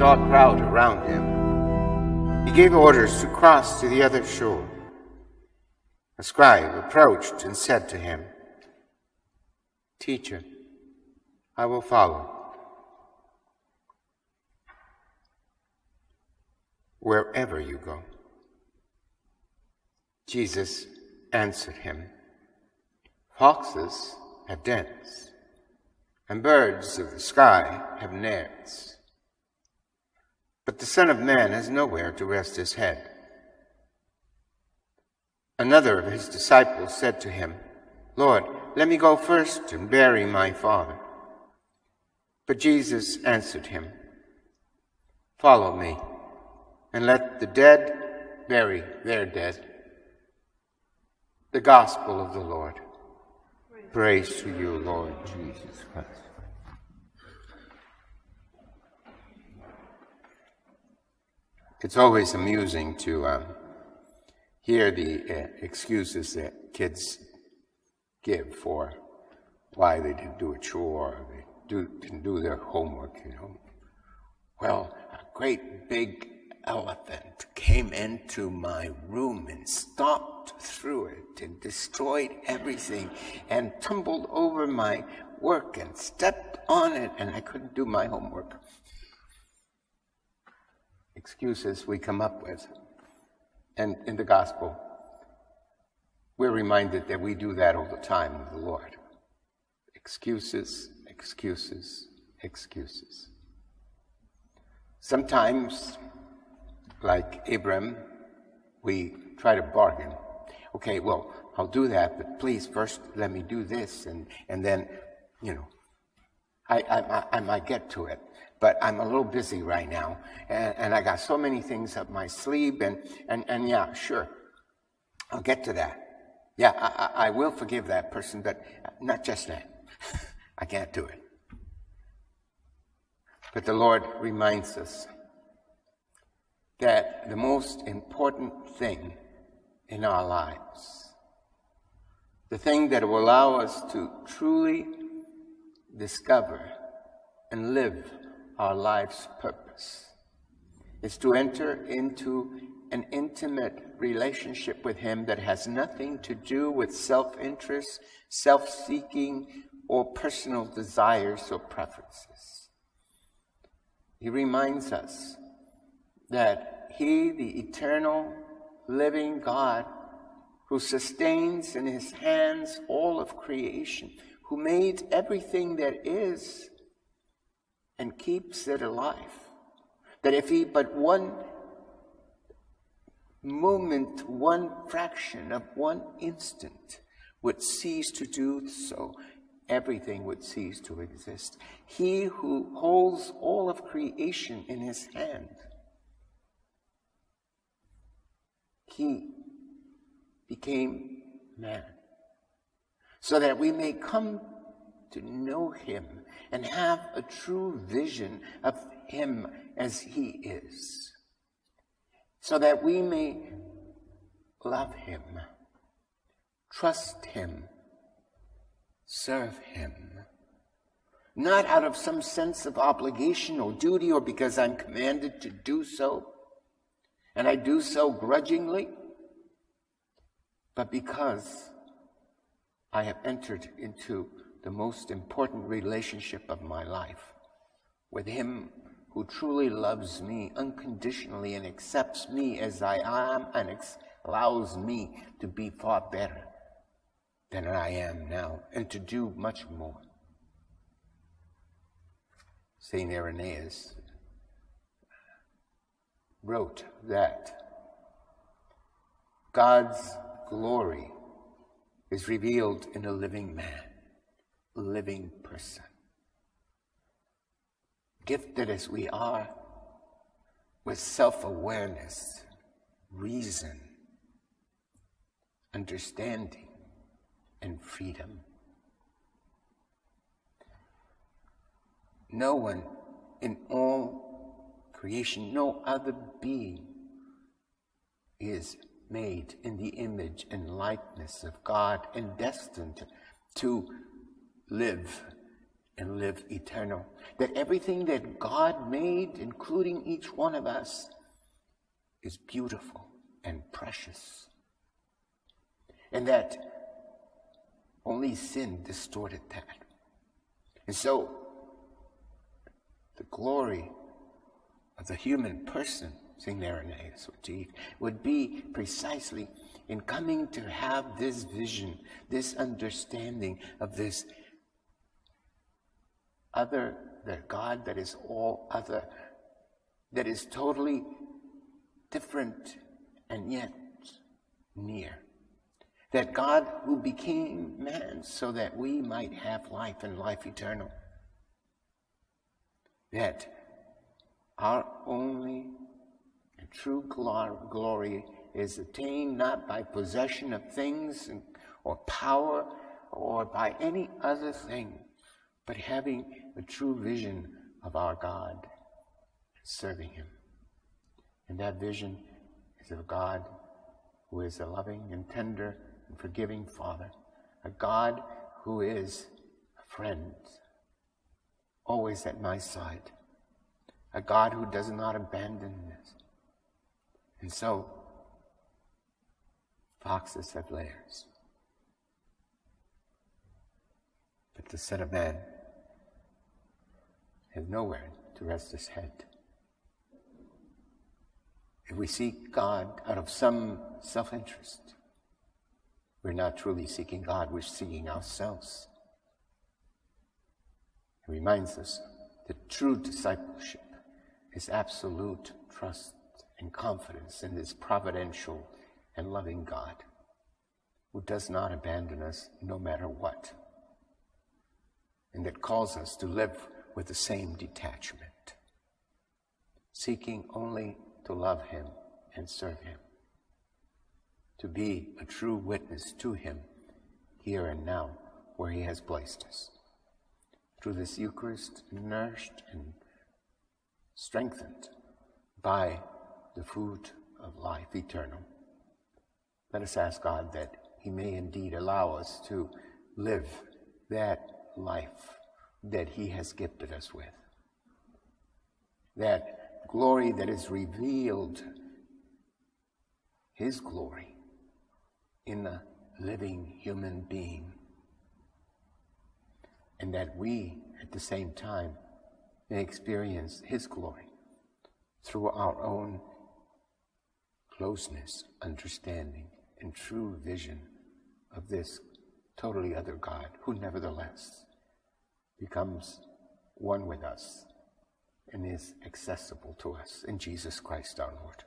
saw a crowd around him, he gave orders to cross to the other shore. A scribe approached and said to him, "Teacher, I will follow wherever you go." Jesus answered him, "Foxes have dens, and birds of the sky have nests, but the Son of Man has nowhere to rest his head." Another of his disciples said to him, "Lord, let me go first and bury my father." But Jesus answered him, "Follow me, and let the dead bury their dead." The Gospel of the Lord. Praise to you, Lord Jesus Christ. It's always amusing to hear the excuses that kids give for why they didn't do a chore, or they didn't do their homework, Well, a great big elephant came into my room and stomped through it and destroyed everything and tumbled over my work and stepped on it, and I couldn't do my homework. Excuses we come up with. And in the gospel, we're reminded that we do that all the time with the Lord. Excuses, excuses, excuses. Sometimes, like Abram, we try to bargain. Okay, well, I'll do that, but please first let me do this, and then, I might get to it. But I'm a little busy right now, and I got so many things up my sleeve, and yeah, sure, I'll get to that. Yeah, I will forgive that person, but not just that. I can't do it. But the Lord reminds us that the most important thing in our lives, the thing that will allow us to truly discover and live our life's purpose, is to enter into an intimate relationship with Him that has nothing to do with self-interest, self-seeking, or personal desires or preferences. He reminds us that He, the eternal, living God, who sustains in His hands all of creation, who made everything that is and keeps it alive, that if He but one moment, one fraction of one instant would cease to do so, everything would cease to exist. He who holds all of creation in His hand, He became man, so that we may come to know Him and have a true vision of Him as He is, so that we may love Him, trust Him, serve Him, not out of some sense of obligation or duty or because I'm commanded to do so, and I do so grudgingly, but because I have entered into the most important relationship of my life with Him who truly loves me unconditionally and accepts me as I am and allows me to be far better than I am now and to do much more. St. Irenaeus wrote that God's glory is revealed in a living man, a living person. Gifted as we are with self-awareness, reason, understanding, and freedom. No one in all creation, no other being is made in the image and likeness of God and destined to live and live eternal. That everything that God made, including each one of us, is beautiful and precious. And that only sin distorted that. And so, the glory of the human person, would be precisely in coming to have this vision, this understanding of this other, the God that is all other, that is totally different and yet near. That God who became man so that we might have life and life eternal. That our only and true glory is attained not by possession of things or power or by any other thing, but having a true vision of our God, serving Him. And that vision is of God who is a loving and tender and forgiving Father, a God who is a friend, always at my side, a God who does not abandon us. And so, foxes have lairs, but the Son of Man has nowhere to rest his head. If we seek God out of some self-interest, we're not truly seeking God, we're seeking ourselves. It reminds us that true discipleship is absolute trust and confidence in this providential and loving God who does not abandon us no matter what, and that calls us to live with the same detachment, seeking only to love Him and serve Him, to be a true witness to Him here and now where He has placed us. Through this Eucharist, nourished and strengthened by the food of life eternal, let us ask God that He may indeed allow us to live that life that He has gifted us with. That glory that is revealed, His glory, in a living human being. And that we, at the same time, may experience His glory through our own closeness, understanding, and true vision of this totally other God who nevertheless becomes one with us and is accessible to us in Jesus Christ our Lord.